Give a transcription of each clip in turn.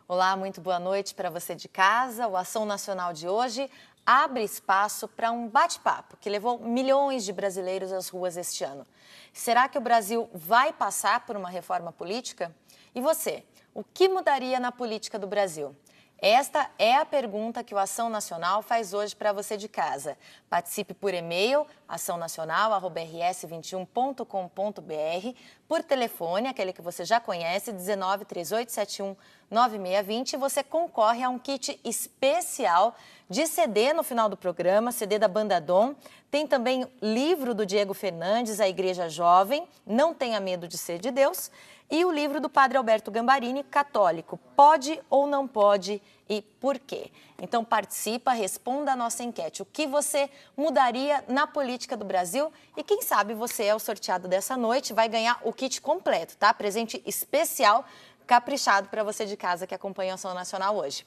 Olá, muito boa noite para você de casa. O Ação Nacional de hoje abre espaço para um bate-papo que levou milhões de brasileiros às ruas este ano. Será que o Brasil vai passar por uma reforma política? E você, o que mudaria na política do Brasil? Esta é a pergunta que o Ação Nacional faz hoje para você de casa. Participe por e-mail, açãonacional@rs21.com.br, por telefone, aquele que você já conhece, 19 3871 9620, e você concorre a um kit especial de CD no final do programa, CD da Banda Dom. Tem também livro do Diego Fernandes, A Igreja Jovem, Não Tenha Medo de Ser de Deus, e o livro do Padre Alberto Gambarini, Católico, Pode ou Não Pode e Por quê? Então participa, responda a nossa enquete. O que você mudaria na política do Brasil? E quem sabe você é o sorteado dessa noite, vai ganhar o kit completo, tá? Presente especial, caprichado para você de casa que acompanha a Ação Nacional hoje.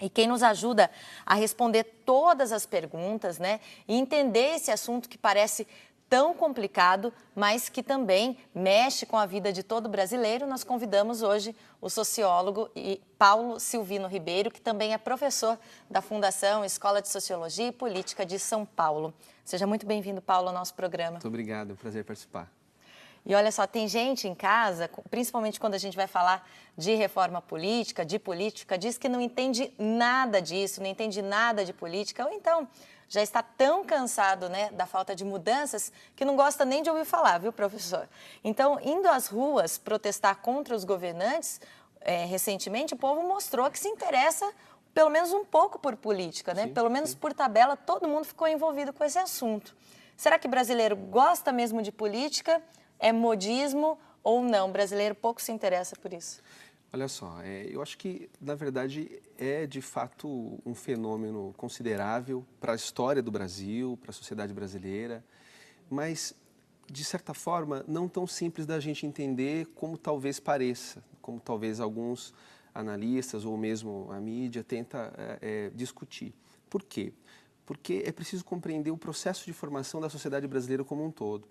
E quem nos ajuda a responder todas as perguntas, né, e entender esse assunto que parece tão complicado, mas que também mexe com a vida de todo brasileiro, nós convidamos hoje o sociólogo Paulo Silvino Ribeiro, que também é professor da Fundação Escola de Sociologia e Política de São Paulo. Seja muito bem-vindo, Paulo, ao nosso programa. Muito obrigado, é um prazer participar. E olha só, tem gente em casa, principalmente quando a gente vai falar de reforma política, de política, diz que não entende nada disso, não entende nada de política, ou então já está tão cansado, né, da falta de mudanças que não gosta nem de ouvir falar, viu, professor? Então, indo às ruas protestar contra os governantes, recentemente o povo mostrou que se interessa pelo menos um pouco por política, né? Sim, pelo menos sim. por tabela, todo mundo ficou envolvido com esse assunto. Será que o brasileiro gosta mesmo de política? É modismo ou não? O brasileiro pouco se interessa por isso. Olha só, eu acho que, na verdade, é de fato um fenômeno considerável para a história do Brasil, para a sociedade brasileira, mas, de certa forma, não tão simples da gente entender como talvez pareça, como talvez alguns analistas ou mesmo a mídia tenta discutir. Por quê? Porque é preciso compreender o processo de formação da sociedade brasileira como um todo.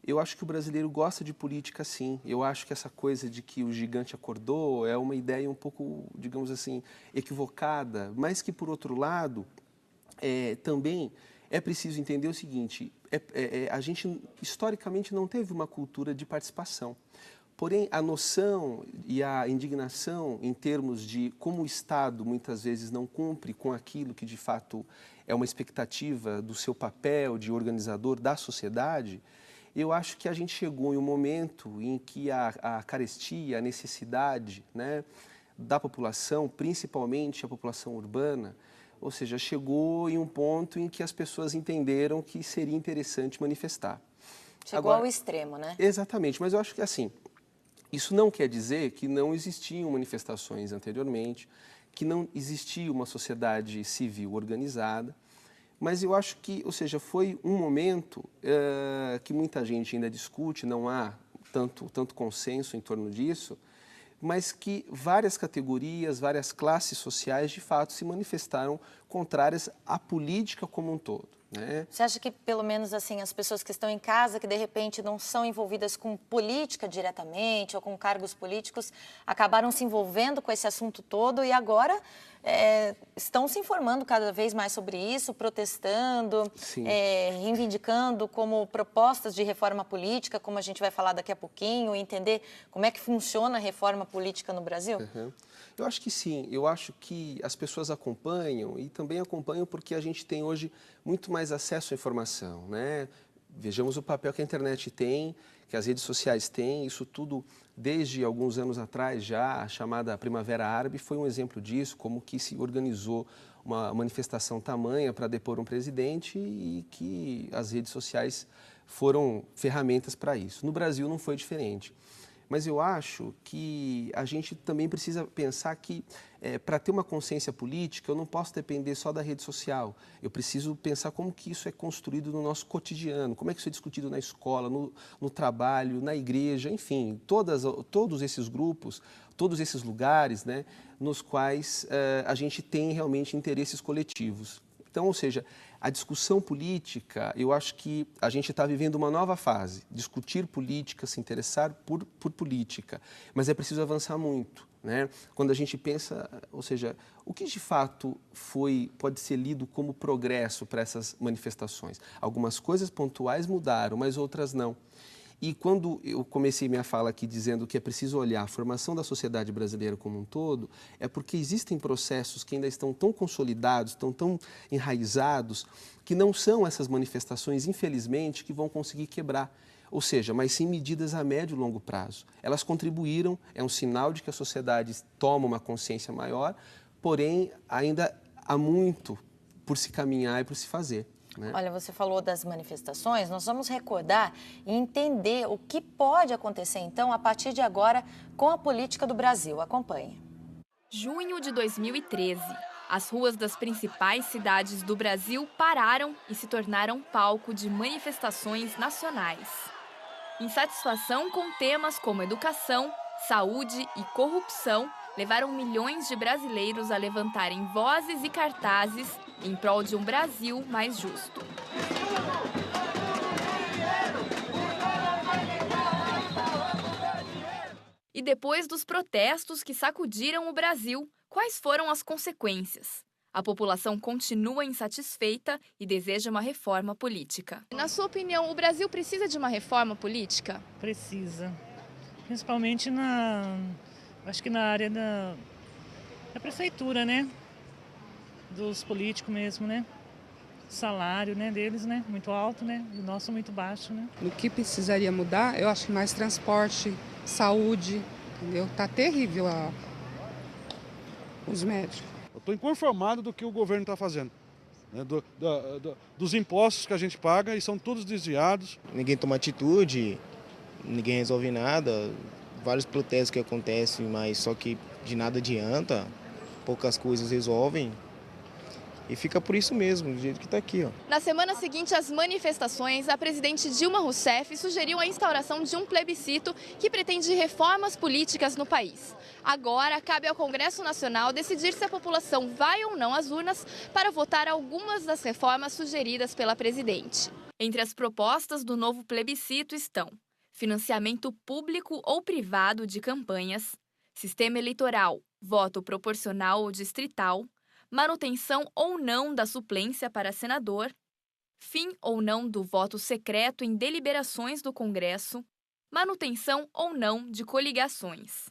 Eu acho que o brasileiro gosta de política, sim. Eu acho que essa coisa de que o gigante acordou é uma ideia um pouco, digamos assim, equivocada, mas que, por outro lado, também é preciso entender o seguinte, a gente, historicamente, não teve uma cultura de participação. Porém, a noção e a indignação em termos de como o Estado, muitas vezes, não cumpre com aquilo que, de fato, é uma expectativa do seu papel de organizador da sociedade, eu acho que a gente chegou em um momento em que a carestia, a necessidade, né, da população, principalmente a população urbana, ou seja, chegou em um ponto em que as pessoas entenderam que seria interessante manifestar. Chegou ao extremo, né? Exatamente, mas eu acho que assim, isso não quer dizer que não existiam manifestações anteriormente, que não existia uma sociedade civil organizada, mas eu acho que, ou seja, foi um momento que muita gente ainda discute, não há tanto consenso em torno disso, mas que várias categorias, várias classes sociais, de fato, se manifestaram contrárias à política como um todo, né? Você acha que, pelo menos, assim, as pessoas que estão em casa, que de repente não são envolvidas com política diretamente ou com cargos políticos, acabaram se envolvendo com esse assunto todo e agora estão se informando cada vez mais sobre isso, protestando, reivindicando como propostas de reforma política, como a gente vai falar daqui a pouquinho, entender como é que funciona a reforma política no Brasil? Uhum. Eu acho que sim, eu acho que as pessoas acompanham e também acompanham porque a gente tem hoje muito mais acesso à informação, né? Vejamos o papel que a internet tem, que as redes sociais têm, isso tudo desde alguns anos atrás já, a chamada Primavera Árabe foi um exemplo disso, como que se organizou uma manifestação tamanha para depor um presidente e que as redes sociais foram ferramentas para isso. No Brasil não foi diferente. Mas eu acho que a gente também precisa pensar que, para ter uma consciência política, eu não posso depender só da rede social. Eu preciso pensar como que isso é construído no nosso cotidiano, como é que isso é discutido na escola, no trabalho, na igreja, enfim, todos esses grupos, todos esses lugares, né, nos quais a gente tem realmente interesses coletivos. Então, ou seja, a discussão política, eu acho que a gente está vivendo uma nova fase, discutir política, se interessar por política, mas é preciso avançar muito. né? Quando a gente pensa, ou seja, o que de fato pode ser lido como progresso para essas manifestações? Algumas coisas pontuais mudaram, mas outras não. E quando eu comecei minha fala aqui dizendo que é preciso olhar a formação da sociedade brasileira como um todo, é porque existem processos que ainda estão tão consolidados, estão tão enraizados, que não são essas manifestações, infelizmente, que vão conseguir quebrar. Ou seja, mas sim medidas a médio e longo prazo. Elas contribuíram, é um sinal de que a sociedade toma uma consciência maior, porém ainda há muito por se caminhar e por se fazer. Olha, você falou das manifestações, nós vamos recordar e entender o que pode acontecer, então, a partir de agora, com a política do Brasil. Acompanhe. Junho de 2013. As ruas das principais cidades do Brasil pararam e se tornaram palco de manifestações nacionais. Insatisfação com temas como educação, saúde e corrupção levaram milhões de brasileiros a levantarem vozes e cartazes em prol de um Brasil mais justo. E depois dos protestos que sacudiram o Brasil, quais foram as consequências? A população continua insatisfeita e deseja uma reforma política. Na sua opinião, o Brasil precisa de uma reforma política? Precisa, principalmente acho que na área da prefeitura, né? Dos políticos mesmo, né? O salário, né, deles, né, muito alto, né? O nosso muito baixo, né? No que precisaria mudar, eu acho que mais transporte, saúde, entendeu? Tá terrível os médicos. Eu estou inconformado do que o governo está fazendo, né? Dos impostos que a gente paga e são todos desviados. Ninguém toma atitude, ninguém resolve nada, vários protestos que acontecem, mas só que de nada adianta, poucas coisas resolvem. E fica por isso mesmo, do jeito que está aqui. Na semana seguinte às manifestações, a presidente Dilma Rousseff sugeriu a instauração de um plebiscito que pretende reformas políticas no país. Agora, cabe ao Congresso Nacional decidir se a população vai ou não às urnas para votar algumas das reformas sugeridas pela presidente. Entre as propostas do novo plebiscito estão financiamento público ou privado de campanhas, sistema eleitoral, voto proporcional ou distrital, manutenção ou não da suplência para senador, fim ou não do voto secreto em deliberações do Congresso, manutenção ou não de coligações.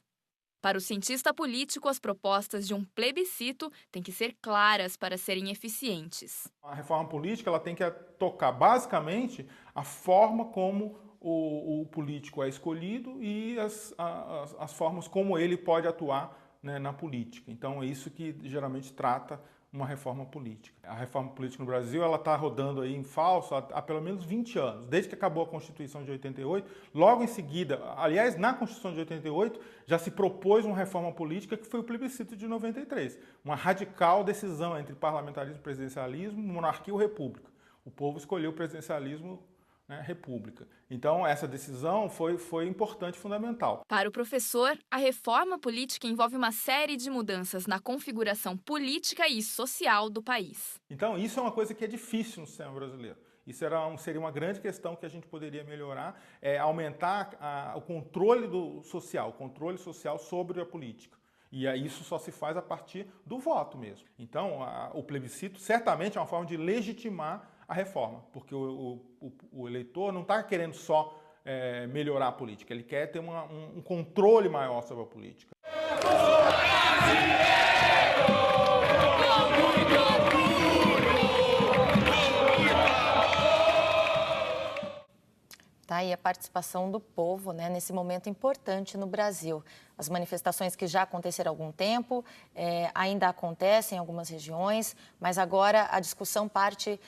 Para o cientista político, as propostas de um plebiscito têm que ser claras para serem eficientes. A reforma política ela tem que tocar basicamente a forma como o político é escolhido e as formas como ele pode atuar, né, na política. Então é isso que geralmente trata uma reforma política. A reforma política no Brasil ela está rodando aí em falso há pelo menos 20 anos, desde que acabou a Constituição de 88. Logo em seguida, aliás, na Constituição de 88 já se propôs uma reforma política que foi o plebiscito de 93, uma radical decisão entre parlamentarismo, presidencialismo, monarquia ou república. O povo escolheu o presidencialismo, né, república. Então, essa decisão foi importante e fundamental. Para o professor, a reforma política envolve uma série de mudanças na configuração política e social do país. Então, isso é uma coisa que é difícil no sistema brasileiro. Isso seria uma grande questão que a gente poderia melhorar, aumentar o controle social sobre a política. E isso só se faz a partir do voto mesmo. Então, o plebiscito certamente é uma forma de legitimar a reforma, porque o eleitor não está querendo só melhorar a política, ele quer ter um controle maior sobre a política. Tá aí a participação do povo, né, nesse momento importante no Brasil. As manifestações que já aconteceram há algum tempo, ainda acontecem em algumas regiões, mas agora a discussão parte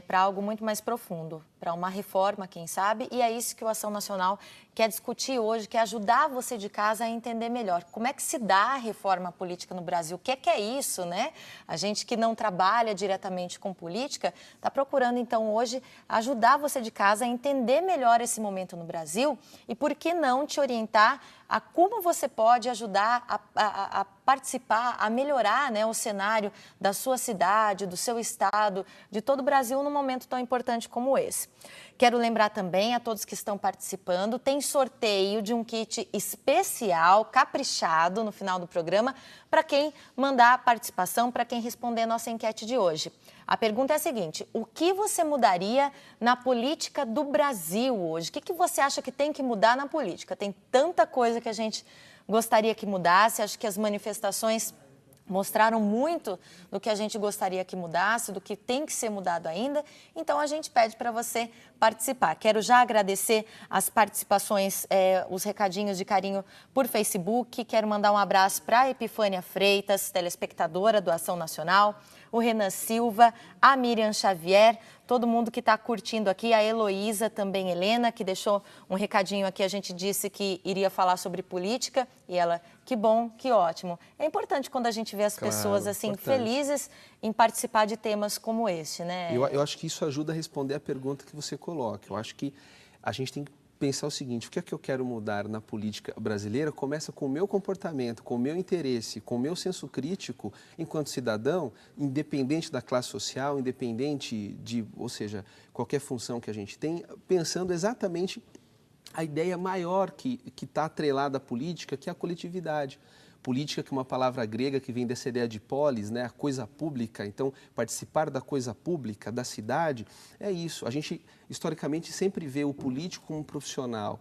para algo muito mais profundo, para uma reforma, quem sabe, e é isso que o Ação Nacional quer discutir hoje, quer ajudar você de casa a entender melhor. Como é que se dá a reforma política no Brasil? O que é isso, né? A gente que não trabalha diretamente com política está procurando, então, hoje, ajudar você de casa a entender melhor esse momento no Brasil e, por que não, te orientar a como você pode ajudar a participar, a melhorar, né, o cenário da sua cidade, do seu estado, de todo o Brasil num momento tão importante como esse. Quero lembrar também a todos que estão participando, tem sorteio de um kit especial, caprichado, no final do programa, para quem mandar a participação, para quem responder a nossa enquete de hoje. A pergunta é a seguinte: o que você mudaria na política do Brasil hoje? O que você acha que tem que mudar na política? Tem tanta coisa que a gente gostaria que mudasse, acho que as manifestações mostraram muito do que a gente gostaria que mudasse, do que tem que ser mudado ainda. Então, a gente pede para você participar. Quero já agradecer as participações, os recadinhos de carinho por Facebook. Quero mandar um abraço para a Epifânia Freitas, telespectadora do Ação Nacional, o Renan Silva, a Miriam Xavier, todo mundo que está curtindo aqui, a Heloísa também, Helena, que deixou um recadinho aqui, a gente disse que iria falar sobre política, e ela, que bom, que ótimo. É importante quando a gente vê as pessoas assim, felizes em participar de temas como este, né? Eu acho que isso ajuda a responder a pergunta que você coloca. Eu acho que a gente tem que pensar o seguinte: o que é que eu quero mudar na política brasileira começa com o meu comportamento, com o meu interesse, com o meu senso crítico enquanto cidadão, independente da classe social, independente de, ou seja, qualquer função que a gente tem, pensando exatamente a ideia maior que está atrelada à política, que é a coletividade. Política, que é uma palavra grega que vem dessa ideia de polis, né, a coisa pública. Então, participar da coisa pública, da cidade, é isso. A gente, historicamente, sempre vê o político como um profissional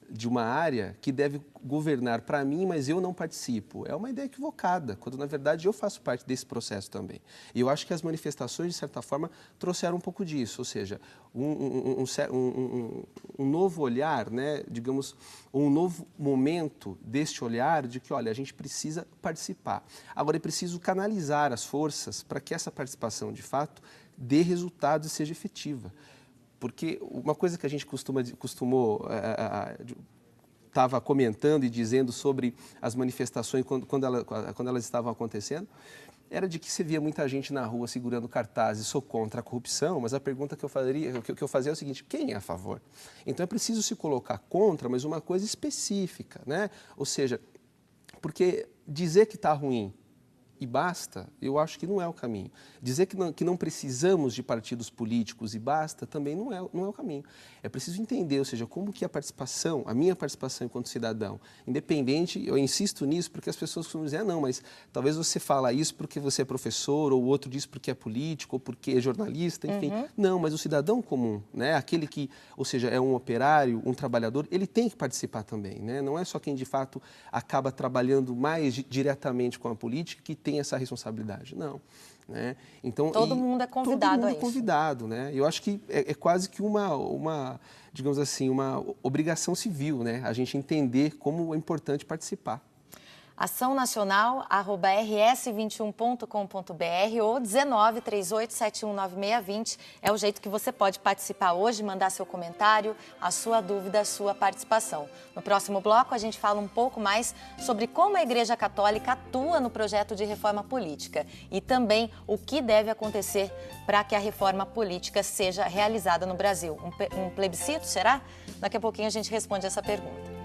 de uma área que deve governar para mim, mas eu não participo. É uma ideia equivocada, quando, na verdade, eu faço parte desse processo também. E eu acho que as manifestações, de certa forma, trouxeram um pouco disso, ou seja, um novo olhar, né, digamos, um novo momento deste olhar de que, olha, a gente precisa participar. Agora, é preciso canalizar as forças para que essa participação, de fato, dê resultados e seja efetiva. Porque uma coisa que a gente estava comentando e dizendo sobre as manifestações quando elas estavam acontecendo, era de que você via muita gente na rua segurando cartazes, sou contra a corrupção, mas a pergunta que eu fazia é o seguinte: quem é a favor? Então é preciso se colocar contra, mas uma coisa específica, né? Ou seja, porque dizer que está ruim e basta, eu acho que não é o caminho. Dizer que não precisamos de partidos políticos e basta, também não é o caminho. É preciso entender, ou seja, como que a minha participação enquanto cidadão, independente, eu insisto nisso porque as pessoas costumam dizer, não, mas talvez você fala isso porque você é professor, ou o outro diz porque é político, ou porque é jornalista, enfim. Não, mas o cidadão comum, né, aquele que, ou seja, é um operário, um trabalhador, ele tem que participar também, né? Não é só quem de fato acaba trabalhando mais diretamente com a política que tem essa responsabilidade, não. Né? Então, todo mundo é convidado a isso. Convidado, né? Eu acho que é quase que digamos assim, uma obrigação civil, né? A gente entender como é importante participar. açãonacional@rs21.com.br ou 1938719620 é o jeito que você pode participar hoje, mandar seu comentário, a sua dúvida, a sua participação. No próximo bloco, a gente fala um pouco mais sobre como a Igreja Católica atua no projeto de reforma política e também o que deve acontecer para que a reforma política seja realizada no Brasil. Um plebiscito, será? Daqui a pouquinho a gente responde essa pergunta.